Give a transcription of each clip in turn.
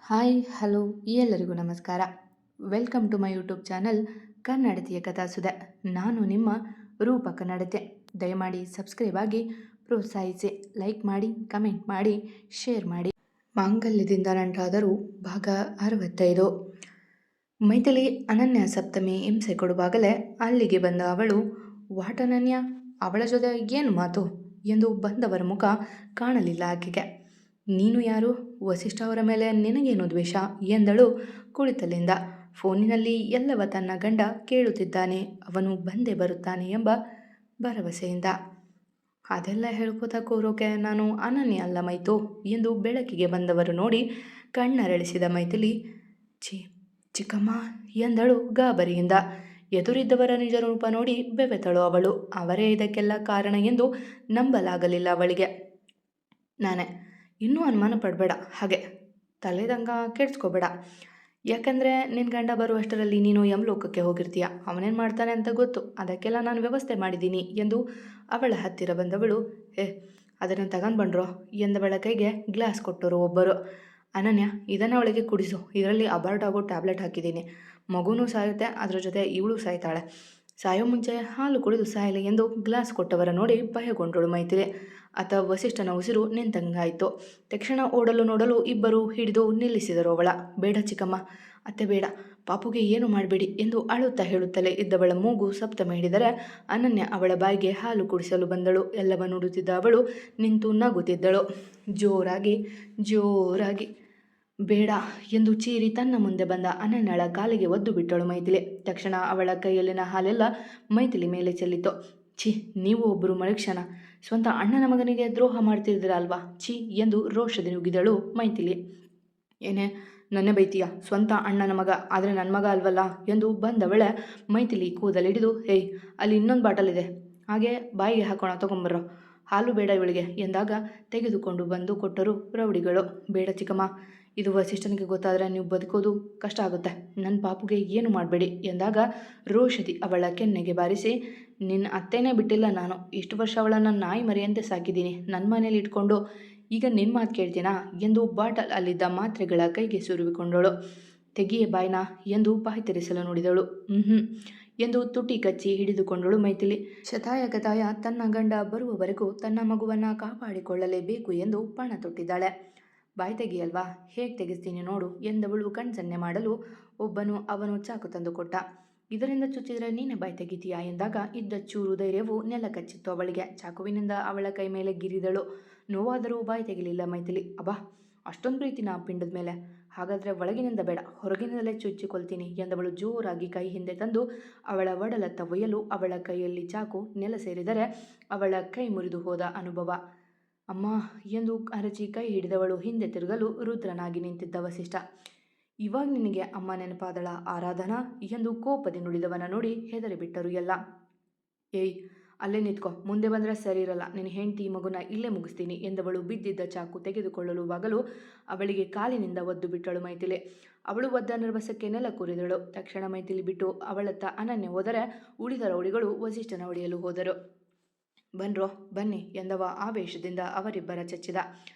Hi hello ಎಲ್ಲರಿಗೂ ನಮಸ್ಕಾರ. Welcome to my YouTube channel ಕನ್ನಡತಿಯ ಕಥಾಸುಧೆ. ನಾನು ನಿಮ್ಮ ರೂಪ ಕನ್ನಡತೆ. ದಯಮಾಡಿ ಸಬ್ಸ್ಕ್ರೈಬ್ ಆಗಿ ಪ್ರೋತ್ಸಾಹಿಸಿ, ಲೈಕ್ ಮಾಡಿ, ಕಮೆಂಟ್ ಮಾಡಿ, ಶೇರ್ ಮಾಡಿ. ಮಾಂಗಲ್ಯದಿಂದ ನಂಟಾದರೂ ಭಾಗ 65. ಮೈಥಿಲಿ ಅನನ್ಯ ಸಪ್ತಮಿ ಹಿಂಸೆ ಕೊಡುವಾಗಲೇ ಅಲ್ಲಿಗೆ ಬಂದ ಅವಳು, ವಾಟ್ ಅನನ್ಯ, ಅವಳ ಜೊತೆ ಏನು ಮಾತು ಎಂದು ಬಂದವರ ಮುಖ ಕಾಣಲಿಲ್ಲ ಆಕೆಗೆ. ನೀನು ಯಾರು? ವಸಿಷ್ಠ ಅವರ ಮೇಲೆ ನಿನಗೇನು ದ್ವೇಷ ಎಂದಳು ಕುಳಿತಲ್ಲಿಂದ. ಫೋನಿನಲ್ಲಿ ಎಲ್ಲವ ತನ್ನ ಗಂಡ ಕೇಳುತ್ತಿದ್ದಾನೆ, ಅವನು ಬಂದೇ ಬರುತ್ತಾನೆ ಎಂಬ ಭರವಸೆಯಿಂದ. ಅದೆಲ್ಲ ಹೇಳ್ಕೋತಾ ಕೂರೋಕೆ ನಾನು ಅನನ್ಯ ಅಲ್ಲ ಮೈತು ಎಂದು ಬೆಳಕಿಗೆ ಬಂದವರು ನೋಡಿ ಕಣ್ಣರಳಿಸಿದ ಮೈಥಿಲಿ, ಚಿಕ್ಕಮ್ಮ ಎಂದಳು ಗಾಬರಿಯಿಂದ. ಎದುರಿದ್ದವರ ನಿಜ ರೂಪ ನೋಡಿ ಬೆವೆತಳು ಅವಳು. ಅವರೇ ಇದಕ್ಕೆಲ್ಲ ಕಾರಣ ಎಂದು ನಂಬಲಾಗಲಿಲ್ಲ ಅವಳಿಗೆ. ನಾನೇ, ಇನ್ನೂ ಅನುಮಾನ ಪಡಬೇಡ, ಹಾಗೆ ತಲೆದಂಗ ಕೆಡ್ಸ್ಕೋಬೇಡ. ಯಾಕಂದರೆ ನಿನ್ನ ಗಂಡ ಬರುವಷ್ಟರಲ್ಲಿ ನೀನು ಯಮಲೋಕಕ್ಕೆ ಹೋಗಿರ್ತೀಯ. ಅವನೇನು ಮಾಡ್ತಾನೆ ಅಂತ ಗೊತ್ತು, ಅದಕ್ಕೆಲ್ಲ ನಾನು ವ್ಯವಸ್ಥೆ ಮಾಡಿದ್ದೀನಿ ಎಂದು ಅವಳ ಹತ್ತಿರ ಬಂದವಳು, ಅದನ್ನು ತಗೊಂಡ್ಬಂಡ್ರೋ ಎಂದವಳ ಕೈಗೆ ಗ್ಲಾಸ್ ಕೊಟ್ಟರು ಒಬ್ಬರು. ಅನನ್ಯ, ಇದನ್ನು ಅವಳಿಗೆ ಕುಡಿಸು, ಇದರಲ್ಲಿ ಅಬಾರ್ಟ್ ಆಗೋ ಟ್ಯಾಬ್ಲೆಟ್ ಹಾಕಿದ್ದೀನಿ. ಮಗುನೂ ಸಾಯುತ್ತೆ, ಅದರ ಜೊತೆ ಇವಳು ಸಾಯ್ತಾಳೆ. ಸಾಯೋ ಮುಂಚೆ ಹಾಲು ಕುಡಿದು ಸಾಯಲಿ ಎಂದು ಗ್ಲಾಸ್ ಕೊಟ್ಟವರ ನೋಡಿ ಭಯಗೊಂಡಳು ಮೈಥಿಲಿ. ಆತ ವಸಿಷ್ಠನ ಉಸಿರು ನಿಂತಂಗಾಯಿತು. ತಕ್ಷಣ ಓಡಲು ನೋಡಲು ಇಬ್ಬರು ಹಿಡಿದು ನಿಲ್ಲಿಸಿದರು ಅವಳ. ಬೇಡ ಚಿಕ್ಕಮ್ಮ, ಅತ್ತೆ ಬೇಡ, ಪಾಪುಗೆ ಏನು ಮಾಡಬೇಡಿ ಎಂದು ಅಳುತ್ತಾ ಹೇಳುತ್ತಲೇ ಇದ್ದವಳ ಮೂಗು ಸಪ್ತಮ ಹಿಡಿದರೆ ಅನನ್ಯ ಅವಳ ಬಾಯಿಗೆ ಹಾಲು ಕುಡಿಸಲು ಬಂದಳು. ಎಲ್ಲವ ನೋಡುತ್ತಿದ್ದ ಅವಳು ನಿಂತು ನಗುತ್ತಿದ್ದಳು. ಜೋರಾಗಿ ಬೇಡ ಎಂದು ಚೀರಿ ತನ್ನ ಮುಂದೆ ಬಂದ ಅನನ್ಯಳ ಕಾಲಿಗೆ ಒದ್ದು ಬಿಟ್ಟಳು ಮೈಥಿಲಿ. ತಕ್ಷಣ ಅವಳ ಕೈಯಲ್ಲಿನ ಹಾಲೆಲ್ಲ ಮೈಥಿಲಿ ಮೇಲೆ ಚೆಲ್ಲಿತು. ನೀವು ಒಬ್ಬರು ಮನುಷ್ಯನ, ಸ್ವಂತ ಅಣ್ಣನ ಮಗನಿಗೆ ದ್ರೋಹ ಮಾಡ್ತಿದ್ದೀರ ಅಲ್ವಾ, ಎಂದು ರೋಷದಿ ನುಗ್ಗಿದಳು ಮೈಥಿಲಿ. ಏನೇ ನನ್ನೇ ಬೈತೀಯ? ಸ್ವಂತ ಅಣ್ಣನ ಮಗ, ಆದರೆ ನನ್ನ ಮಗ ಅಲ್ವಲ್ಲ ಎಂದು ಬಂದವಳೆ ಮೈಥಿಲಿ ಕೂದಲಿಡಿದು, ಅಲ್ಲಿ ಇನ್ನೊಂದು ಬಾಟಲ್ ಇದೆ, ಹಾಗೆ ಬಾಯಿಗೆ ಹಾಕೋಣ, ತಗೊಂಬರ್ರೋ. ಹಾಲು ಬೇಡ ಇವಳಿಗೆ ಎಂದಾಗ ತೆಗೆದುಕೊಂಡು ಬಂದು ಕೊಟ್ಟರು ರೌಡಿಗಳು. ಬೇಡ ಚಿಕ್ಕಮ್ಮ, ಇದು ವಸಿಷ್ಠನಿಗೆ ಗೊತ್ತಾದರೆ ನೀವು ಬದುಕೋದು ಕಷ್ಟ ಆಗುತ್ತೆ. ನನ್ನ ಪಾಪುಗೆ ಏನು ಮಾಡಬೇಡಿ ಎಂದಾಗ ರೋಷದಿ ಅವಳ ಕೆನ್ನೆಗೆ ಬಾರಿಸಿ, ನಿನ್ನ ಅತ್ತೇನೇ ಬಿಟ್ಟಿಲ್ಲ ನಾನು. ಇಷ್ಟು ವರ್ಷ ಅವಳನ್ನು ನಾಯಿ ಮರಿಯಂತೆ ಸಾಕಿದ್ದೀನಿ, ನನ್ನ ಮನೇಲಿ ಇಟ್ಕೊಂಡು ಈಗ ನಿಮ್ಮ ಮಾತು ಕೇಳ್ತೀನಾ ಎಂದು ಬಾಟಲ್ ಅಲ್ಲಿದ್ದ ಮಾತ್ರೆಗಳ ಕೈಗೆ ಸುರುವಿಕೊಂಡಳು. ತೆಗಿಯೇ ಬಾಯ್ನಾ ಎಂದು ಬಾಯಿ ತೆರೆಸಲು ನೋಡಿದಳು. ಎಂದು ತುಟಿ ಕಚ್ಚಿ ಹಿಡಿದುಕೊಂಡಳು ಮೈಥಿಲಿ. ಶತಾಯಗತಾಯ ತನ್ನ ಗಂಡ ಬರುವವರೆಗೂ ತನ್ನ ಮಗುವನ್ನು ಕಾಪಾಡಿಕೊಳ್ಳಲೇಬೇಕು ಎಂದು ಪಣ ತೊಟ್ಟಿದ್ದಾಳೆ. ಬಾಯಿ ತೆಗಿಯಲ್ವಾ, ಹೇಗೆ ತೆಗೆಸ್ತೀನಿ ನೋಡು ಎಂದವಳು ಕಣ್ಸನ್ನೆ ಮಾಡಲು ಅವನು ಚಾಕು ತಂದು ಕೊಟ್ಟ. ಇದರಿಂದ ಚುಚ್ಚಿದರೆ ನೀನೇ ಬಾಯಿ ತೆಗಿತೀಯಾ ಎಂದಾಗ ಇದ್ದ ಚೂರು ಧೈರ್ಯವು ನೆಲ ಕಚ್ಚಿತ್ತು ಅವಳಿಗೆ. ಚಾಕುವಿನಿಂದ ಅವಳ ಕೈ ಮೇಲೆ ಗಿರಿದಳು. ನೋವಾದರೂ ಬಾಯಿ ತೆಗಿಲಿಲ್ಲ ಮೈಥಿಲಿ. ಅಬ್ಬಾ, ಅಷ್ಟೊಂದು ಪ್ರೀತಿನ ಆ ಪಿಂಡದ ಮೇಲೆ? ಹಾಗಾದರೆ ಒಳಗಿನಿಂದ ಬೇಡ, ಹೊರಗಿನಿಂದಲೇ ಚುಚ್ಚಿಕೊಳ್ತೀನಿ ಎಂದವಳು ಜೋರಾಗಿ ಕೈ ಹಿಂದೆ ತಂದು ಅವಳ ಒಡಲತ್ತ ಒಯ್ಯಲು ಅವಳ ಕೈಯಲ್ಲಿ ಚಾಕು ನೆಲ ಸೇರಿದರೆ ಅವಳ ಕೈ ಮುರಿದು ಹೋದ ಅನುಭವ. ಅಮ್ಮ ಎಂದು ಅರಚಿ ಕೈ ಹಿಡಿದವಳು ಹಿಂದೆ ತಿರುಗಲು ರುದ್ರನಾಗಿ ನಿಂತಿದ್ದ ವಸಿಷ್ಠ. ಇವಾಗ ನಿನಗೆ ಅಮ್ಮ ನೆನಪಾದಳ ಆರಾಧನಾ ಎಂದು ಕೋಪದಿ ನುಡಿದವನ ನೋಡಿ ಹೆದರಿಬಿಟ್ಟರು ಎಲ್ಲ. ಅಲ್ಲೇ ನಿಂತ್ಕೊ, ಮುಂದೆ ಬಂದರೆ ಸರಿ ಇರಲ್ಲ, ನಿನ್ನ ಹೆಂಡತಿ ಮಗುನ ಇಲ್ಲೇ ಮುಗಿಸ್ತೀನಿ ಎಂದವಳು ಬಿದ್ದಿದ್ದ ಚಾಕು ತೆಗೆದುಕೊಳ್ಳಲು ಬಾಗಲು ಅವಳಿಗೆ ಕಾಲಿನಿಂದ ಒದ್ದು ಬಿಟ್ಟಳು ಮೈಥಿಲಿ. ಅವಳು ಒದ್ದ ನರ್ವಸಕ್ಕೆ ನೆಲ ಕೂರಿದಳು. ತಕ್ಷಣ ಮೈಥಿಲಿ ಬಿಟ್ಟು ಅವಳತ್ತ ಅನನ್ಯ ಹೋದರೆ ಉಳಿದ ರೌಡಿಗಳು ವಸಿಷ್ಠನ ಹೊಡೆಯಲು ಹೋದರು. ಬನ್ರೋ ಬನ್ನಿ ಎಂದವ ಆವೇಶದಿಂದ ಅವರಿಬ್ಬರ ಚಚ್ಚಿದ.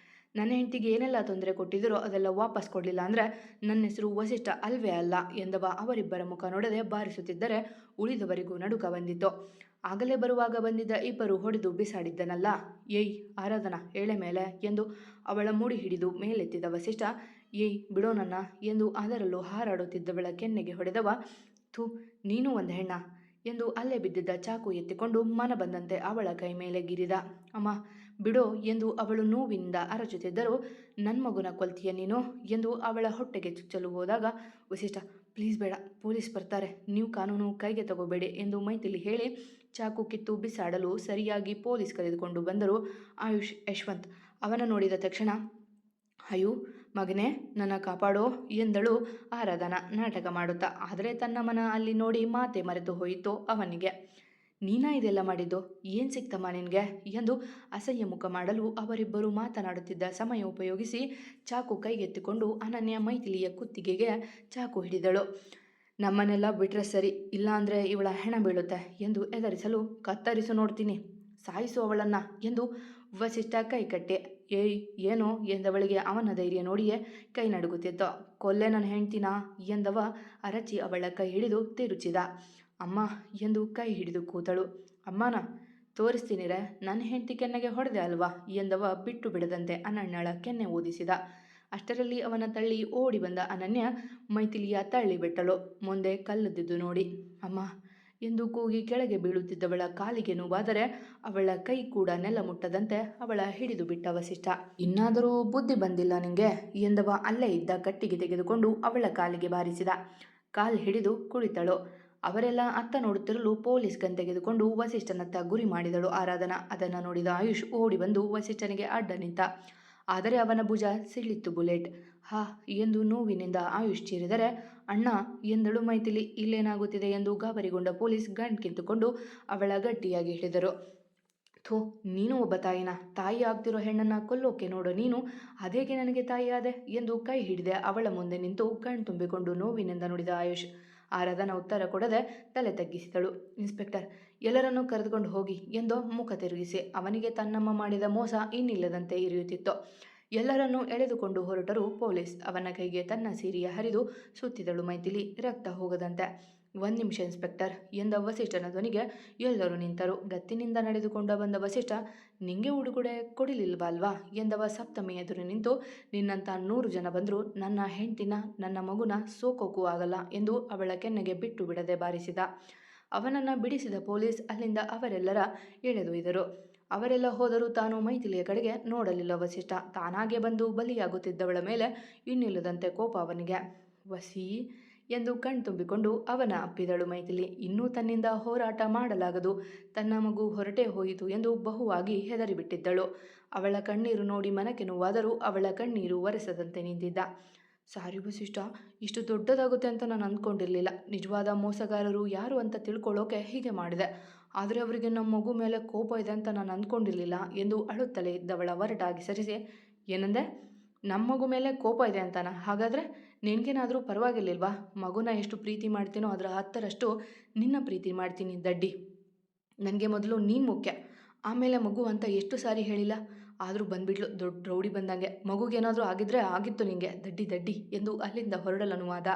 ನನ್ನ ಹೆಂಡತಿಗೆ ಏನೆಲ್ಲ ತೊಂದರೆ ಕೊಟ್ಟಿದ್ದರೋ ಅದೆಲ್ಲ ವಾಪಸ್ ಕೊಡಲಿಲ್ಲ ಅಂದರೆ ನನ್ನ ಹೆಸರು ವಸಿಷ್ಠ ಅಲ್ವೇ ಅಲ್ಲ ಎಂದವ ಅವರಿಬ್ಬರ ಮುಖ ನೋಡದೆ ಬಾರಿಸುತ್ತಿದ್ದರೆ ಉಳಿದವರಿಗೂ ನಡುಕ ಬಂದಿತ್ತು. ಆಗಲೇ ಬರುವಾಗ ಬಂದಿದ್ದ ಇಬ್ಬರು ಹೊಡೆದು ಬಿಸಾಡಿದ್ದನಲ್ಲ. ಆರಾಧನಾ ಎಳೆ ಮೇಲೆ ಎಂದು ಅವಳ ಮುಡಿ ಹಿಡಿದು ಮೇಲೆತ್ತಿದ ವಸಿಷ್ಠ, ಬಿಡೋ ನನ್ನ ಎಂದು ಅದರಲ್ಲೂ ಹಾರಾಡುತ್ತಿದ್ದವಳ ಕೆನ್ನೆಗೆ ಹೊಡೆದವ. ನೀನು ಒಂದು ಹೆಣ್ಣ ಎಂದು ಅಲ್ಲೇ ಬಿದ್ದಿದ್ದ ಚಾಕು ಎತ್ತಿಕೊಂಡು ಮನ ಬಂದಂತೆ ಅವಳ ಕೈ ಮೇಲೆ ಗಿರಿದ. ಅಮ್ಮ ಬಿಡೋ ಎಂದು ಅವಳು ನೋವಿನಿಂದ ಅರಚುತ್ತಿದ್ದರು. ನನ್ನ ಮಗುನ ಕೊಲ್ತೀಯ ನೀನು ಎಂದು ಅವಳ ಹೊಟ್ಟೆಗೆ ಚುಚ್ಚಲು ಹೋದಾಗ ವಸಿಷ್ಠ, ಪ್ಲೀಸ್ ಬೇಡ, ಪೊಲೀಸ್ ಬರ್ತಾರೆ, ನೀವು ಕಾನೂನು ಕೈಗೆ ತಗೋಬೇಡಿ ಎಂದು ಮೈಥಿಲಿ ಹೇಳಿ ಚಾಕು ಕಿತ್ತು ಬಿಸಾಡಲು ಸರಿಯಾಗಿ ಪೊಲೀಸ್ ಕರೆದುಕೊಂಡು ಬಂದರು ಆಯುಷ್ ಯಶವಂತ್. ಅವನ ನೋಡಿದ ತಕ್ಷಣ, ಅಯ್ಯೋ ಮಗನೇ ನನ್ನ ಕಾಪಾಡೋ ಎಂದಳು ಆರಾಧನಾ ನಾಟಕ ಮಾಡುತ್ತಾ. ಆದರೆ ತನ್ನ ಮನ ಅಲ್ಲಿ ನೋಡಿ ಮಾತೆ ಮರೆತು ಹೋಯಿತು ಅವನಿಗೆ. ನೀನಾ ಇದೆಲ್ಲ ಮಾಡಿದ್ದು? ಏನು ಸಿಕ್ತಮ್ಮ ನಿನಗೆ ಎಂದು ಅಸಹ್ಯ ಮುಖ ಮಾಡಲು ಅವರಿಬ್ಬರು ಮಾತನಾಡುತ್ತಿದ್ದ ಸಮಯ ಉಪಯೋಗಿಸಿ ಚಾಕು ಕೈಗೆತ್ತಿಕೊಂಡು ಅನನ್ಯ ಮೈಥಿಲಿಯ ಕುತ್ತಿಗೆಗೆ ಚಾಕು ಹಿಡಿದಳು. ನಮ್ಮನ್ನೆಲ್ಲ ಬಿಟ್ರೆ ಸರಿ, ಇಲ್ಲಾಂದರೆ ಇವಳ ಹೆಣ ಬೀಳುತ್ತೆ ಎಂದು ಎದರಿಸಲು, ಕತ್ತರಿಸು ನೋಡ್ತೀನಿ, ಸಾಯಿಸು ಅವಳನ್ನು ಎಂದು ವಸಿಷ್ಠ ಕೈ ಕಟ್ಟೆ ಏಯ್ ಏನೋ ಎಂದವಳಿಗೆ ಅವನ ಧೈರ್ಯ ನೋಡಿಯೇ ಕೈ ನಡುಗುತ್ತಿತ್ತು. ಕೊಲ್ಲೆ ನನ್ನ ಹೆಂಡ್ತಿನಾ ಎಂದವ ಅರಚಿ ಅವಳ ಕೈ ಹಿಡಿದು ತಿರುಚಿದ. ಅಮ್ಮ ಎಂದು ಕೈ ಹಿಡಿದು ಕೂತಳು. ಅಮ್ಮನ ತೋರಿಸ್ತೀನಿರೆ, ನನ್ನ ಹೆಂಡತಿ ಕೆನ್ನೆಗೆ ಹೊಡೆದೆ ಅಲ್ವಾ ಎಂದವ ಬಿಟ್ಟು ಬಿಡದಂತೆ ಅನನ್ಯಳ ಕೆನ್ನೆ ಊದಿಸಿದ. ಅಷ್ಟರಲ್ಲಿ ಅವನ ತಳ್ಳಿ ಓಡಿ ಬಂದ ಅನನ್ಯ ಮೈಥಿಲಿಯ ತಳ್ಳಿ ಬಿಟ್ಟಳು. ಮುಂದೆ ಕಲ್ಲುದ್ದಿದ್ದು ನೋಡಿ ಅಮ್ಮ ಎಂದು ಕೂಗಿ ಕೆಳಗೆ ಬೀಳುತ್ತಿದ್ದವಳ ಕಾಲಿಗೆ ನೋವಾದರೆ ಅವಳ ಕೈ ಕೂಡ ನೆಲ ಮುಟ್ಟದಂತೆ ಅವಳ ಹಿಡಿದು ಬಿಟ್ಟ ವಸಿಷ್ಠ. ಇನ್ನಾದರೂ ಬುದ್ಧಿ ಬಂದಿಲ್ಲ ನಿಂಗೆ ಎಂದವ ಅಲ್ಲೇ ಇದ್ದ ಕಟ್ಟಿಗೆ ತೆಗೆದುಕೊಂಡು ಅವಳ ಕಾಲಿಗೆ ಬಾರಿಸಿದ. ಕಾಲ್ ಹಿಡಿದು ಕುಳಿತಳು. ಅವರೆಲ್ಲ ಅತ್ತ ನೋಡುತ್ತಿರಲು ಪೊಲೀಸ್ ಗನ್ ತೆಗೆದುಕೊಂಡು ವಸಿಷ್ಠನತ್ತ ಗುರಿ ಮಾಡಿದಳು ಆರಾಧನಾ. ಅದನ್ನು ನೋಡಿದ ಆಯುಷ್ ಓಡಿ ಬಂದು ವಸಿಷ್ಠನಿಗೆ ಅಡ್ಡ ನಿಂತ. ಆದರೆ ಅವನ ಭುಜ ಸಿಳ್ಳಿತ್ತು ಬುಲೆಟ್. ಹಾ ಎಂದು ನೋವಿನಿಂದ ಆಯುಷ್ ಚೀರಿದರೆ ಅಣ್ಣ ಎಂದಳು ಮೈಥಿಲಿ. ಇಲ್ಲೇನಾಗುತ್ತಿದೆ ಎಂದು ಗಾಬರಿಗೊಂಡ ಪೊಲೀಸ್ ಗನ್ ಕಿತ್ತುಕೊಂಡು ಅವಳ ಗಟ್ಟಿಯಾಗಿ ಹಿಡಿದರು. ಥೂ, ನೀನು ಒಬ್ಬ ತಾಯಿನ, ತಾಯಿ ಆಗ್ತಿರೋ ಹೆಣ್ಣನ್ನು ಕೊಲ್ಲೋಕೆ ನೋಡೋ ನೀನು, ಅದೇಗೆ ನನಗೆ ತಾಯಿ ಆದೆ ಎಂದು ಕೈ ಹಿಡಿದೆ ಅವಳ ಮುಂದೆ ನಿಂತು ಕಣ್ ತುಂಬಿಕೊಂಡು ನೋವಿನಿಂದ ನುಡಿದ ಆಯುಷ್. ಆರಾಧನಾ ಉತ್ತರ ಕೊಡದೆ ತಲೆ ತಗ್ಗಿಸಿದಳು. ಇನ್ಸ್ಪೆಕ್ಟರ್ ಎಲ್ಲರನ್ನೂ ಕರೆದುಕೊಂಡು ಹೋಗಿ ಎಂದು ಮುಖ ತಿರುಗಿಸಿ ಅವನಿಗೆ ತನ್ನಮ್ಮ ಮಾಡಿದ ಮೋಸ ಇನ್ನಿಲ್ಲದಂತೆ ಇರಿಯುತ್ತಿತ್ತು. ಎಲ್ಲರನ್ನೂ ಎಳೆದುಕೊಂಡು ಹೊರಟರು ಪೊಲೀಸ್. ಅವನ ಕೈಗೆ ತನ್ನ ಸೀರೆಯ ಹರಿದು ಸುತ್ತಿದಳು ಮೈಥಿಲಿ ರಕ್ತ ಹೋಗದಂತೆ. 1 ನಿಮಿಷ ಇನ್ಸ್ಪೆಕ್ಟರ್ ಎಂದ ವಸಿಷ್ಠನ ಧ್ವನಿಗೆ ಎಲ್ಲರೂ ನಿಂತರು. ಗತ್ತಿನಿಂದ ನಡೆದುಕೊಂಡ ಬಂದ ವಸಿಷ್ಠ, ನಿಂಗೆ ಉಡುಗೊರೆ ಕೊಡಲಿಲ್ವಲ್ವಾ ಎಂದವ ಸಪ್ತಮಿ ಎದುರು ನಿಂತು. ನಿನ್ನಂಥ 100 ಜನ ಬಂದರೂ ನನ್ನ ಹೆಂಡ್ತಿನ ನನ್ನ ಮಗುನ ಸೋಕೋಕ್ಕೂ ಆಗಲ್ಲ ಎಂದು ಅವಳ ಕೆನ್ನೆಗೆ ಬಿಟ್ಟು ಬಿಡದೆ ಬಾರಿಸಿದ. ಅವನನ್ನು ಬಿಡಿಸಿದ ಪೊಲೀಸ್ ಅಲ್ಲಿಂದ ಅವರೆಲ್ಲರ ಎಳೆದೊಯ್ದರು. ಅವರೆಲ್ಲ ಹೋದರೂ ತಾನು ಮೈಥಿಲಿಯ ಕಡೆಗೆ ನೋಡಲಿಲ್ಲ ವಸಿಷ್ಠ. ತಾನಾಗೆ ಬಂದು ಬಲಿಯಾಗುತ್ತಿದ್ದವಳ ಮೇಲೆ ಇನ್ನಿಲ್ಲದಂತೆ ಕೋಪ ಅವನಿಗೆ. ವಸಿ ಎಂದು ಕಣ್ತುಂಬಿಕೊಂಡು ಅವನ ಅಪ್ಪಿದಳು ಮೈಥಿಲಿ. ಇನ್ನೂ ತನ್ನಿಂದ ಹೋರಾಟ ಮಾಡಲಾಗದು, ತನ್ನ ಮಗು ಹೊರಟೇ ಹೋಯಿತು ಎಂದು ಬಹುವಾಗಿ ಹೆದರಿಬಿಟ್ಟಿದ್ದಳು. ಅವಳ ಕಣ್ಣೀರು ನೋಡಿ ಮನಕ್ಕೆ ನೋವಾದರೂ ಅವಳ ಕಣ್ಣೀರು ಒರೆಸದಂತೆ ನಿಂತಿದ್ದ. ಸಾರಿ ವಸಿಷ್ಠ, ಇಷ್ಟು ದೊಡ್ಡದಾಗುತ್ತೆ ಅಂತ ನಾನು ಅಂದ್ಕೊಂಡಿರಲಿಲ್ಲ. ನಿಜವಾದ ಮೋಸಗಾರರು ಯಾರು ಅಂತ ತಿಳ್ಕೊಳ್ಳೋಕೆ ಹೀಗೆ ಮಾಡಿದೆ. ಆದರೆ ಅವರಿಗೆ ನಮ್ಮ ಮಗು ಮೇಲೆ ಕೋಪ ಇದೆ ಅಂತ ನಾನು ಅಂದ್ಕೊಂಡಿರಲಿಲ್ಲ ಎಂದು ಅಳುತ್ತಲೇ ಇದ್ದವಳ ಒರಟಾಗಿ ಸರಿಸಿ, ಏನಂದೆ? ನಮ್ಮ ಮಗು ಮೇಲೆ ಕೋಪ ಇದೆ ಅಂತಾನ? ಹಾಗಾದರೆ ನಿನಗೇನಾದರೂ ಪರವಾಗಿರ್ಲಿಲ್ವಾ? ಮಗುನ ಎಷ್ಟು ಪ್ರೀತಿ ಮಾಡ್ತೀನೋ ಅದರ 10ರಷ್ಟು ನಿನ್ನ ಪ್ರೀತಿ ಮಾಡ್ತೀನಿ ದಡ್ಡಿ. ನನಗೆ ಮೊದಲು ನೀನು ಮುಖ್ಯ, ಆಮೇಲೆ ಮಗು ಅಂತ ಎಷ್ಟು ಸಾರಿ ಹೇಳಿಲ್ಲ? ಆದರೂ ಬಂದ್ಬಿಡ್ಲು ದೊಡ್ಡ ರೌಡಿ ಬಂದಂಗೆ. ಮಗುಗೇನಾದರೂ ಆಗಿದ್ರೆ ಆಗಿತ್ತು ನಿಂಗೆ, ದಡ್ಡಿ ದಡ್ಡಿ ಎಂದು ಅಲ್ಲಿಂದ ಹೊರಡಲನುವಾದ.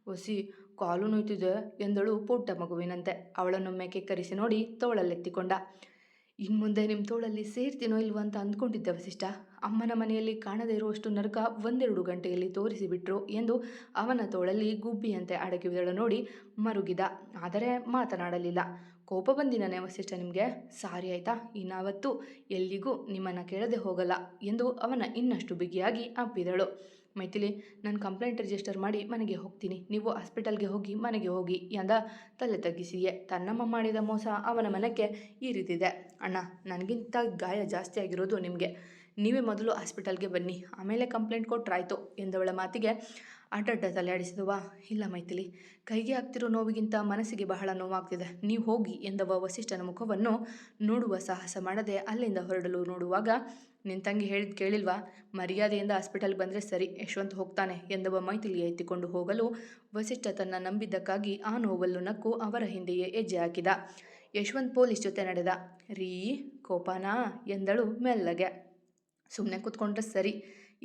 ಒಸಿ ಕಾಲು ನೋಯ್ತಿದೆ ಎಂದಳು ಪುಟ್ಟ ಮಗುವಿನಂತೆ. ಅವಳನ್ನೊಮ್ಮೆ ಕೆಕ್ಕರಿಸಿ ನೋಡಿ ತೋಳಲ್ಲೆತ್ತಿಕೊಂಡ. ಇನ್ಮುಂದೆ ನಿಮ್ಮ ತೋಳಲ್ಲಿ ಸೇರ್ತೀನೋ ಇಲ್ವೋ ಅಂತ ಅಂದ್ಕೊಂಡಿದ್ದೆ ವಸಿಷ್ಠ. ಅಮ್ಮನ ಮನೆಯಲ್ಲಿ ಕಾಣದೇ ಇರುವಷ್ಟು ನರಕ 1-2 ಗಂಟೆಯಲ್ಲಿ ತೋರಿಸಿಬಿಟ್ರು ಎಂದು ಅವನ ತೋಳಲ್ಲಿ ಗುಬ್ಬಿಯಂತೆ ಅಡಗಿದಳು ನೋಡಿ ಮರುಗಿದ. ಆದರೆ ಮಾತನಾಡಲಿಲ್ಲ. ಕೋಪ ಬಂದಿದ್ದಾನೆ ವಸಿಷ್ಠ ನಿಮಗೆ? ಸಾರಿ ಆಯಿತಾ, ಇನ್ನಾವತ್ತೂ ಎಲ್ಲಿಗೂ ನಿಮ್ಮನ್ನು ಕೇಳದೆ ಹೋಗಲ್ಲ ಎಂದು ಅವನ ಇನ್ನಷ್ಟು ಬಿಗಿಯಾಗಿ ಅಪ್ಪಿದಳು. ಮೈಥಿಲಿ, ನಾನು ಕಂಪ್ಲೇಂಟ್ ರಿಜಿಸ್ಟರ್ ಮಾಡಿ ಮನೆಗೆ ಹೋಗ್ತೀನಿ, ನೀವು ಹಾಸ್ಪಿಟಲ್ಗೆ ಹೋಗಿ ಮನೆಗೆ ಹೋಗಿ ಎಂದ ತಲೆ ತಗ್ಗಿಸಿಯೇ. ತನ್ನಮ್ಮ ಮಾಡಿದ ಮೋಸ ಅವನ ಮನಕ್ಕೆ ಈರಿದಿದೆ. ಅಣ್ಣ, ನನಗಿಂತ ಗಾಯ ಜಾಸ್ತಿ ಆಗಿರೋದು ನಿಮಗೆ, ನೀವೇ ಮೊದಲು ಹಾಸ್ಪಿಟಲ್ಗೆ ಬನ್ನಿ, ಆಮೇಲೆ ಕಂಪ್ಲೇಂಟ್ ಕೊಟ್ರಾಯ್ತು ಎಂದವಳ ಮಾತಿಗೆ ಅಡ್ಡಡ್ಡ ತಲೆಯಾಡಿಸಿದವ. ಇಲ್ಲ ಮೈಥಿಲಿ, ಕೈಗೆ ಆಗ್ತಿರೋ ನೋವಿಗಿಂತ ಮನಸ್ಸಿಗೆ ಬಹಳ ನೋವಾಗ್ತಿದೆ, ನೀವು ಹೋಗಿ ಎಂದವ ವಸಿಷ್ಠನ ಮುಖವನ್ನು ನೋಡುವ ಸಾಹಸ ಮಾಡದೆ ಅಲ್ಲಿಂದ ಹೊರಡಲು ನೋಡುವಾಗ, ನಿನ್ನ ತಂಗಿ ಹೇಳಿದ್ ಕೇಳಿಲ್ವಾ? ಮರ್ಯಾದೆಯಿಂದ ಹಾಸ್ಪಿಟಲ್ಗೆ ಬಂದರೆ ಸರಿ, ಯಶವಂತ್ ಹೋಗ್ತಾನೆ ಎಂದವ ಮೈಥಿಲಿಯ ಎತ್ತಿಕೊಂಡು ಹೋಗಲು ವಸಿಷ್ಠ ತನ್ನ ನಂಬಿದ್ದಕ್ಕಾಗಿ ಆ ನೋವಲ್ಲೂ ನಕ್ಕು ಅವರ ಹಿಂದೆಯೇ ಹೆಜ್ಜೆ ಹಾಕಿದ. ಯಶವಂತ್ ಪೊಲೀಸ್ ಜೊತೆ ನಡೆದ. ರೀ ಕೋಪನಾ ಎಂದಳು ಮೆಲ್ಲಗೆ. ಸುಮ್ಮನೆ ಕೂತ್ಕೊಂಡ್ರೆ ಸರಿ,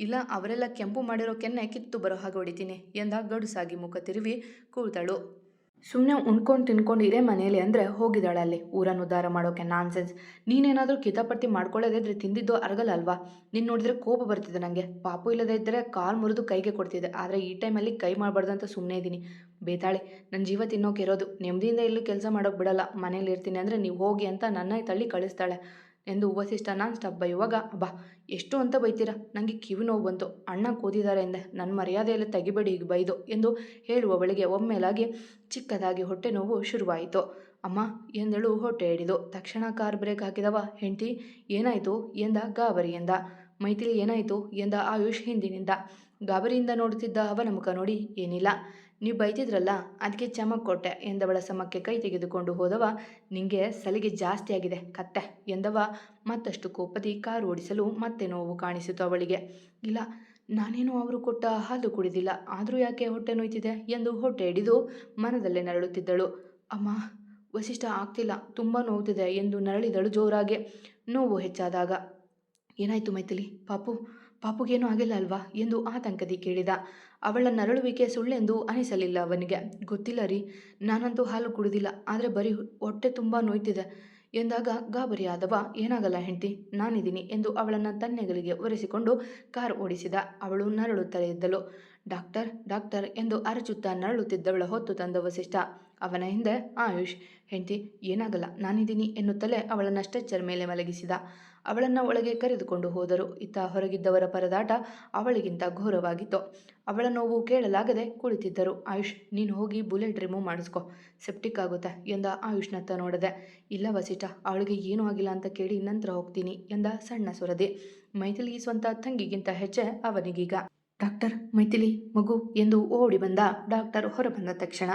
ಇಲ್ಲ ಅವರೆಲ್ಲ ಕೆಂಪು ಮಾಡಿರೋ ಕೆನ್ನೆ ಕಿತ್ತು ಬರೋ ಹಾಗೆ ಹೊಡಿತೀನಿ ಎಂದ ಗಡುಸಾಗಿ ಮುಖ ತಿರುವಿ ಕೂತಳು. ಸುಮ್ಮನೆ ಉಣ್ಕೊಂಡು ತಿನ್ಕೊಂಡು ಇರೇ ಮನೇಲಿ ಅಂದರೆ ಹೋಗಿದ್ದಾಳೆ ಅಲ್ಲಿ ಊರನ್ನು ಉದ್ಧಾರ ಮಾಡೋಕೆ. ನಾನ್ಸೆನ್ಸ್. ನೀನೇನಾದರೂ ಕಿತಾಪಟ್ಟಿ ಮಾಡ್ಕೊಳ್ಳೋದಿದ್ರೆ ತಿಂದಿದ್ದು ಅರಗಲ್ಲ ಅಲ್ವಾ? ನೀನು ನೋಡಿದ್ರೆ ಕೋಪ ಬರ್ತಿದೆ ನನಗೆ. ಪಾಪು ಇಲ್ಲದೇ ಇದ್ದರೆ ಕಾಲು ಮುರಿದು ಕೈಗೆ ಕೊಡ್ತಿದ್ದೆ, ಆದರೆ ಈ ಟೈಮಲ್ಲಿ ಕೈ ಮಾಡಬಾರ್ದು ಅಂತ ಸುಮ್ಮನೆ ಇದ್ದೀನಿ. ಬೇತಾಳೆ, ನನ್ನ ಜೀವ ತಿನ್ನೋಕೆ ಇರೋದು, ನೆಮ್ಮದಿಯಿಂದ ಎಲ್ಲೂ ಕೆಲಸ ಮಾಡೋಕೆ ಬಿಡಲ್ಲ. ಮನೇಲಿ ಇರ್ತೀನಿ ಅಂದರೆ ನೀವು ಹೋಗಿ ಅಂತ ನನ್ನ ತಳ್ಳಿ ಕಳಿಸ್ತಾಳೆ ಎಂದು ವಸಿಷ್ಠ ನಾನ್ ಸ್ಟಾಪ್ ಬೈಯುವಾಗ, ಅಬ್ಬಾ ಎಷ್ಟು ಅಂತ ಬೈತೀರಾ, ನನಗೆ ಕಿವಿ ನೋವು ಬಂತು, ಅಣ್ಣ ಕೂತಿದ್ದಾರೆ ಎಂದೆ, ನನ್ನ ಮರ್ಯಾದೆಯಲ್ಲಿ ತೆಗಿಬೇಡಿ ಈಗ ಬೈದು ಎಂದು ಹೇಳುವವಳಿಗೆ ಒಮ್ಮೆಲಾಗಿ ಚಿಕ್ಕದಾಗಿ ಹೊಟ್ಟೆ ನೋವು ಶುರುವಾಯಿತು. ಅಮ್ಮ ಎಂದಳು ಹೊಟ್ಟೆ ಹಿಡಿದು. ತಕ್ಷಣ ಕಾರ್ ಬ್ರೇಕ್ ಹಾಕಿದವ. ಹೆಂಡ್ತಿ ಏನಾಯಿತು ಎಂದ ಗಾಬರಿಯಿಂದ. ಮೈಥಿಲಿ ಏನಾಯಿತು ಎಂದ ಆಯುಷ್ ಹಿಂದಿನಿಂದ. ಗಾಬರಿಯಿಂದ ನೋಡುತ್ತಿದ್ದ ಅವನ ಮುಖ ನೋಡಿ, ಏನಿಲ್ಲ, ನೀವು ಬೈತಿದ್ರಲ್ಲ ಅದಕ್ಕೆ ಚಮಕ್ ಕೊಟ್ಟೆ ಎಂದವಳ ಸಮಕ್ಕೆ ಕೈ ತೆಗೆದುಕೊಂಡು ಹೋದವ. ನಿಂಗೆ ಸಲಿಗೆ ಜಾಸ್ತಿ ಆಗಿದೆ ಕತ್ತೆ ಎಂದವ ಮತ್ತಷ್ಟು ಕೋಪದಿ ಕಾರು ಓಡಿಸಲು ಮತ್ತೆ ನೋವು ಕಾಣಿಸಿತು ಅವಳಿಗೆ. ಇಲ್ಲ, ನಾನೇನು ಅವರು ಕೊಟ್ಟ ಹಾಲು ಕುಡಿದಿಲ್ಲ, ಆದರೂ ಯಾಕೆ ಹೊಟ್ಟೆ ನೋಯ್ತಿದೆ ಎಂದು ಹೊಟ್ಟೆ ಹಿಡಿದು ಮನದಲ್ಲೇ ನರಳುತ್ತಿದ್ದಳು. ಅಮ್ಮ, ವಸಿಷ್ಠ ಆಗ್ತಿಲ್ಲ, ತುಂಬ ನೋವುತ್ತಿದೆ ಎಂದು ನರಳಿದಳು ಜೋರಾಗಿ. ನೋವು ಹೆಚ್ಚಾದಾಗ, ಏನಾಯಿತು ಮೈಥಿಲಿ? ಪಾಪುಗೇನೂ ಆಗಿಲ್ಲ ಅಲ್ವಾ ಎಂದು ಆತಂಕದಿ ಕೇಳಿದ. ಅವಳ ನರಳುವಿಕೆ ಸುಳ್ಳೆಂದು ಅನಿಸಲಿಲ್ಲ ಅವನಿಗೆ. ಗೊತ್ತಿಲ್ಲ ರೀ, ನಾನಂತೂ ಹಾಲು ಕುಡಿದಿಲ್ಲ, ಆದರೆ ಬರೀ ಹೊಟ್ಟೆ ತುಂಬ ನೋಯ್ತಿದೆ ಎಂದಾಗ ಗಾಬರಿಯಾದವ, ಏನಾಗಲ್ಲ ಹೆಂಡ್ತಿ, ನಾನಿದ್ದೀನಿ ಎಂದು ಅವಳನ್ನು ತನ್ನೆಗಳಿಗೆ ಒರೆಸಿಕೊಂಡು ಕಾರ್ ಓಡಿಸಿದ. ಅವಳು ನರಳುತ್ತಲೇ ಇದ್ದಳು. ಡಾಕ್ಟರ್ ಡಾಕ್ಟರ್ ಎಂದು ಅರಚುತ್ತಾ ನರಳುತ್ತಿದ್ದವಳ ಹೊತ್ತು ತಂದ ವಸಿಷ್ಠ. ಅವನ ಹಿಂದೆ ಆಯುಷ್. ಹೆಂಡ್ತಿ, ಏನಾಗಲ್ಲ, ನಾನಿದ್ದೀನಿ ಎನ್ನುತ್ತಲೇ ಅವಳನ್ನು ಸ್ಟ್ರೆಚ್ಚರ್ ಮೇಲೆ ಮಲಗಿಸಿದ. ಅವಳನ್ನು ಒಳಗೆ ಕರೆದುಕೊಂಡು ಹೋದರು. ಇತ್ತ ಹೊರಗಿದ್ದವರ ಪರದಾಟ ಅವಳಿಗಿಂತ ಘೋರವಾಗಿತ್ತು. ಅವಳ ನೋವು ಕೇಳಲಾಗದೆ ಕುಳಿತಿದ್ದರು. ಆಯುಷ್, ನೀನು ಹೋಗಿ ಬುಲೆಟ್ ರಿಮೂವ್ ಮಾಡಿಸ್ಕೊ, ಸೆಪ್ಟಿಕ್ ಆಗುತ್ತೆ ಎಂದ ಆಯುಷ್ನತ್ತ ನೋಡದೆ. ಇಲ್ಲ ವಸಿಷ್ಠ, ಅವಳಿಗೆ ಏನೂ ಆಗಿಲ್ಲ ಅಂತ ಕೇಳಿ ನಂತರ ಹೋಗ್ತೀನಿ ಎಂದ ಸಣ್ಣ ಸ್ವರದಿ. ಮೈಥಿಲಿ ಸ್ವಂತ ತಂಗಿಗಿಂತ ಹೆಚ್ಚೆ ಅವನಿಗೀಗ. ಡಾಕ್ಟರ್, ಮೈಥಿಲಿ ಮಗು ಎಂದು ಓಡಿ ಬಂದ. ಡಾಕ್ಟರ್ ಹೊರಬಂದ ತಕ್ಷಣ,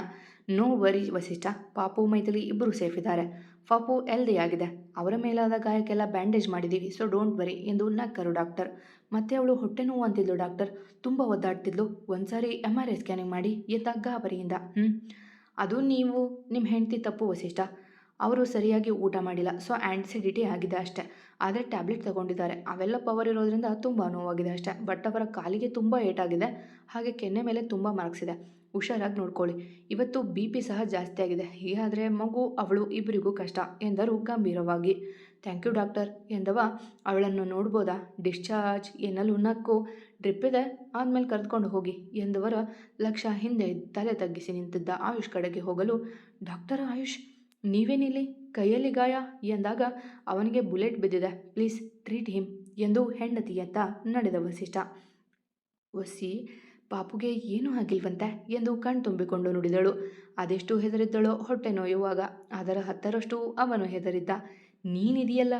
ನೋ ವರಿ ವಸಿಷ್ಠ, ಪಾಪು ಮೈಥಿಲಿ ಇಬ್ಬರು ಸೇಫ್ ಇದ್ದಾರೆ. ಪಾಪು ಆಗಿದೆ, ಅವರ ಮೇಲಾದ ಗಾಯಕ್ಕೆಲ್ಲ ಬ್ಯಾಂಡೇಜ್ ಮಾಡಿದ್ದೀವಿ, ಸೊ ಡೋಂಟ್ ವರಿ ಎಂದು ನಕ್ಕರು ಡಾಕ್ಟರ್. ಮತ್ತೆ ಅವಳು ಹೊಟ್ಟೆ ನೋವು ಅಂತಿದ್ಲು ಡಾಕ್ಟರ್, ತುಂಬ ಒದ್ದಾಡ್ತಿದ್ಲು, ಒಂದ್ಸಾರಿ MRI ಸ್ಕ್ಯಾನಿಂಗ್ ಮಾಡಿ ಎಂದ ಗಾಬರಿಯಿಂದ. ಅದು ನೀವು ನಿಮ್ಮ ಹೆಂಡತಿ ತಪ್ಪು ವಸಿಷ್ಠ, ಅವರು ಸರಿಯಾಗಿ ಊಟ ಮಾಡಿಲ್ಲ, ಸೊ ಆ್ಯಸಿಡಿಟಿ ಆಗಿದೆ ಅಷ್ಟೇ. ಆದರೆ ಟ್ಯಾಬ್ಲೆಟ್ ತಗೊಂಡಿದ್ದಾರೆ, ಅವೆಲ್ಲ ಪವರ್ ಇರೋದ್ರಿಂದ ತುಂಬ ನೋವಾಗಿದೆ ಅಷ್ಟೇ. ಬಟ್ ಅವರ ಕಾಲಿಗೆ ತುಂಬ ಏಟಾಗಿದೆ, ಹಾಗೆ ಕೆನ್ನೆ ಮೇಲೆ ತುಂಬ ಮಾರ್ಕ್ಸ್ ಇದೆ. ಹುಷಾರಾಗಿ ನೋಡ್ಕೊಳ್ಳಿ. ಇವತ್ತು BP ಸಹ ಜಾಸ್ತಿ ಆಗಿದೆ, ಹೀಗಾದರೆ ಮಗು ಅವಳು ಇಬ್ಬರಿಗೂ ಕಷ್ಟ ಎಂದರು ಗಂಭೀರವಾಗಿ. ಥ್ಯಾಂಕ್ ಯು ಡಾಕ್ಟರ್ ಎಂದವ. ಅವಳನ್ನು ನೋಡ್ಬೋದಾ? ಡಿಸ್ಚಾರ್ಜ್ ಎನ್ನಲು ನಕ್ಕು. ಡ್ರಿಪ್ ಇದೆ, ಆದಮೇಲೆ ಕರೆದುಕೊಂಡು ಹೋಗಿ ಎಂದವರ ಲಕ್ಷ್ಯ ಹಿಂದೆ ತಲೆ ತಗ್ಗಿಸಿ ನಿಂತಿದ್ದ ಆಯುಷ್ ಕಡೆಗೆ ಹೋಗಲು, ಡಾಕ್ಟರ್ ಆಯುಷ್, ನೀವೇನಿಲ್ಲಿ, ಕೈಯಲ್ಲಿ ಗಾಯ ಎಂದಾಗ ಅವನಿಗೆ ಬುಲೆಟ್ ಬಿದ್ದಿದೆ, ಪ್ಲೀಸ್ ಟ್ರೀಟ್ ಹಿಮ್ ಎಂದು ಹೆಂಡತಿಯತ್ತ ನಡೆದ ವಸಿಷ್ಠ. ಒಸಿ, ಪಾಪುಗೆ ಏನೂ ಆಗಿಲ್ವಂತೆ ಎಂದು ಕಣ್ತುಂಬಿಕೊಂಡು ನುಡಿದಳು. ಅದೆಷ್ಟು ಹೆದರಿದ್ದಳೋ ಹೊಟ್ಟೆ ನೋಯುವಾಗ, ಅದರ 10ರಷ್ಟು ಅವನು ಹೆದರಿದ್ದ. ನೀನಿದೆಯಲ್ಲ,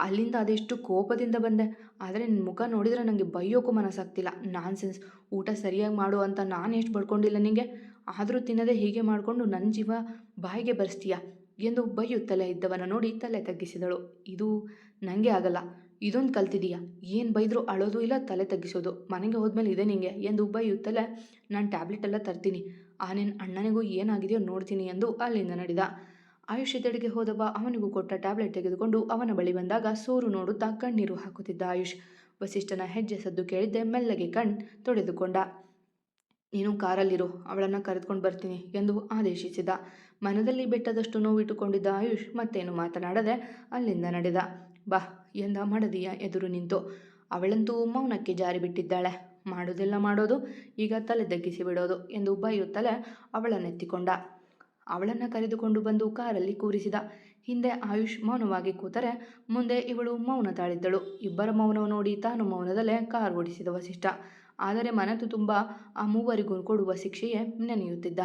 ಅಲ್ಲಿಂದ ಅದೆಷ್ಟು ಕೋಪದಿಂದ ಬಂದೆ, ಆದರೆ ನಿನ್ನ ಮುಖ ನೋಡಿದರೆ ನನಗೆ ಬೈಯೋಕ್ಕೂ ಮನಸ್ಸಾಗ್ತಿಲ್ಲ. ನಾನ್ಸೆನ್ಸ್, ಊಟ ಸರಿಯಾಗಿ ಮಾಡು ಅಂತ ನಾನು ಎಷ್ಟು ಬಡ್ಕೊಂಡಿಲ್ಲ ನಿನಗೆ, ಆದರೂ ತಿನ್ನದೆ ಹೀಗೆ ಮಾಡಿಕೊಂಡು ನನ್ನ ಜೀವ ಬಾಯಿಗೆ ಬರೆಸ್ತೀಯ ಎಂದು ಬೈಯುತ್ತಲೇ ಇದ್ದವನ ನೋಡಿ ತಲೆ ತಗ್ಗಿಸಿದಳು. ಇದು ನನಗೆ ಆಗಲ್ಲ, ಇದೊಂದು ಕಲ್ತಿದೀಯಾ, ಏನು ಬೈದರೂ ಅಳೋದು ಇಲ್ಲ, ತಲೆ ತಗ್ಗಿಸೋದು, ಮನೆಗೆ ಹೋದ್ಮೇಲೆ ಇದೆ ನಿಂಗೆ ಎಂದು ಬೈಯುತ್ತಲೇ, ನಾನು ಟ್ಯಾಬ್ಲೆಟ್ ಎಲ್ಲ ತರ್ತೀನಿ, ನಿನ್ನ ಅಣ್ಣನಿಗೂ ಏನಾಗಿದೆಯೋ ನೋಡ್ತೀನಿ ಎಂದು ಅಲ್ಲಿಂದ ನಡೆದ. ಆಯುಷ್ ಎದೆಡೆಗೆ ಹೋದವ ಅವನಿಗೂ ಕೊಟ್ಟ ಟ್ಯಾಬ್ಲೆಟ್ ತೆಗೆದುಕೊಂಡು ಅವನ ಬಳಿ ಬಂದಾಗ ಸೂರು ನೋಡುತ್ತಾ ಕಣ್ಣೀರು ಹಾಕುತ್ತಿದ್ದ ಆಯುಷ್. ವಸಿಷ್ಠನ ಹೆಜ್ಜೆ ಸದ್ದು ಕೇಳಿದ್ದೆ ಮೆಲ್ಲಗೆ ತೊಡೆದುಕೊಂಡ. ನೀನು ಕಾರಲ್ಲಿರು, ಅವಳನ್ನು ಕರೆದುಕೊಂಡು ಬರ್ತೀನಿ ಎಂದು ಆದೇಶಿಸಿದ. ಮನದಲ್ಲಿ ಬೆಟ್ಟದಷ್ಟು ನೋವಿಟ್ಟುಕೊಂಡಿದ್ದ ಆಯುಷ್ ಮತ್ತೇನು ಮಾತನಾಡದೆ ಅಲ್ಲಿಂದ ನಡೆದ. ಬಾ ಎಂದ ಮಡದಿಯ ಎದುರು ನಿಂತು. ಅವಳಂತೂ ಮೌನಕ್ಕೆ ಜಾರಿ ಬಿಟ್ಟಿದ್ದಾಳೆ. ಮಾಡೋದೆಲ್ಲ ಮಾಡೋದು, ಈಗ ತಲೆ ತಗ್ಗಿಸಿ ಬಿಡೋದು ಎಂದು ಬೈಯುತ್ತಲೇ ಅವಳನ್ನೆತ್ತಿಕೊಂಡ. ಅವಳನ್ನು ಕರೆದುಕೊಂಡು ಬಂದು ಕಾರಲ್ಲಿ ಕೂರಿಸಿದ. ಹಿಂದೆ ಆಯುಷ್ ಮೌನವಾಗಿ ಕೂತರೆ ಮುಂದೆ ಇವಳು ಮೌನ ತಾಳಿದ್ದಳು. ಇಬ್ಬರ ಮೌನ ನೋಡಿ ತಾನು ಮೌನದಲ್ಲೇ ಕಾರ್ ಓಡಿಸಿದ ವಸಿಷ್ಠ. ಆದರೆ ಮನಸ್ಸು ತುಂಬ ಆ ಮೂವರಿಗೂ ಕೊಡುವ ಶಿಕ್ಷೆಯೇ ನೆನೆಯುತ್ತಿದ್ದ.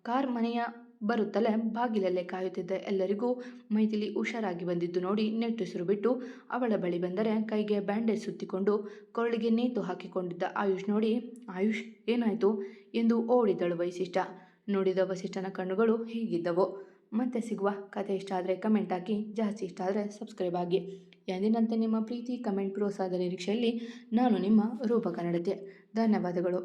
ಕಾರ್ ಮನೆಯ ಬರುತ್ತಲೇ ಬಾಗಿಲಲ್ಲೇ ಕಾಯುತ್ತಿದ್ದ ಎಲ್ಲರಿಗೂ ಮೈಥಿಲಿ ಹುಷಾರಾಗಿ ಬಂದಿದ್ದು ನೋಡಿ ನೆಟ್ಟುಸಿರು ಬಿಟ್ಟು ಅವಳ ಬಳಿ ಬಂದರೆ ಕೈಗೆ ಬ್ಯಾಂಡೇಜ್ ಸುತ್ತಿಕೊಂಡು ಕೊರಳಿಗೆ ನೇತು ಹಾಕಿಕೊಂಡಿದ್ದ ಆಯುಷ್ ನೋಡಿ, ಆಯುಷ್ ಏನಾಯಿತು ಎಂದು ಓಡಿದಳು ವಸಿಷ್ಠ. ನೋಡಿದ ವಸಿಷ್ಠನ ಕಣ್ಣುಗಳು ಹೀಗಿದ್ದವು. ಮತ್ತೆ ಸಿಗುವ. ಕತೆ ಇಷ್ಟ ಆದರೆ ಕಮೆಂಟ್ ಹಾಕಿ, ಜಾಸ್ತಿ ಇಷ್ಟ ಆದರೆ ಸಬ್ಸ್ಕ್ರೈಬ್ ಆಗಿ. ಎಂದಿನಂತೆ ನಿಮ್ಮ ಪ್ರೀತಿ, ಕಮೆಂಟ್, ಪ್ರೋತ್ಸಾಹದ ನಿರೀಕ್ಷೆಯಲ್ಲಿ ನಾನು ನಿಮ್ಮ ರೂಪ ಕನ್ನಡತೆ. ಧನ್ಯವಾದಗಳು.